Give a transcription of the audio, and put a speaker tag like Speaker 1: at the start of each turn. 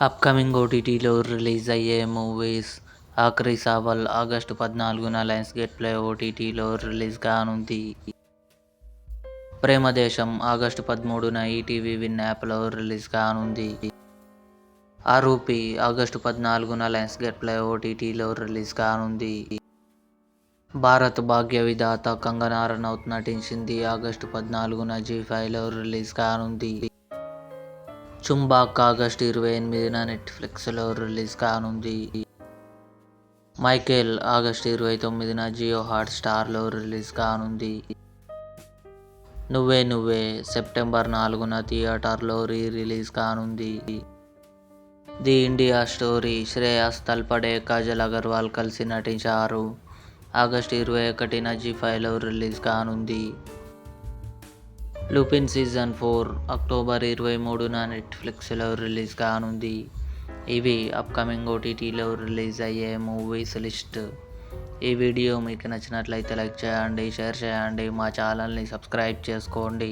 Speaker 1: Upcoming ఓటీటీలో release అయ్యే movies 'ఆఖరి సవాల్' ఆగస్టు 14న లయన్స్ గేట్ ప్లే ఓటీటీలో రిలీజ్ కానుంది. 'ప్రేమదేశం' ఆగస్టు 13న ఈటీవీ విన్ యాప్లో రిలీజ్ కానుంది. 'ఆరూపి' ఆగస్టు 14న లయన్స్ గేట్ ప్లే ఓటీటీలో రిలీజ్ కానుంది. 'భారత్ భాగ్య విధాత' కంగనా రనౌత్ నటించింది ఆగస్టు 14న జీ5లో రిలీజ్ కానుంది. 'చుంబాక్' ఆగస్టు 28న నెట్ఫ్లిక్స్లో రిలీజ్ కానుంది. 'మైఖేల్' ఆగస్టు 29న జియో హాట్స్టార్లో రిలీజ్ కానుంది. 'నువ్వే నువ్వే' సెప్టెంబర్ 4న థియేటర్లో రిలీజ్ కానుంది. 'The India story' Shreyas Talpade, Kajal Agarwal కలిసి నటించారు. ఆగస్టు 21న జీ5లో రిలీజ్ కానుంది. 'లుపిన్ సీజన్ 4' అక్టోబర్ 23న నెట్ఫ్లిక్స్లో రిలీజ్ కానుంది. ఇవి అప్కమింగ్ ఓటీటీలో రిలీజ్ అయ్యే మూవీస్ లిస్ట్. ఈ వీడియో మీకు నచ్చినట్లయితే లైక్ చేయండి, షేర్ చేయండి, మా ఛానల్ని సబ్స్క్రైబ్ చేసుకోండి.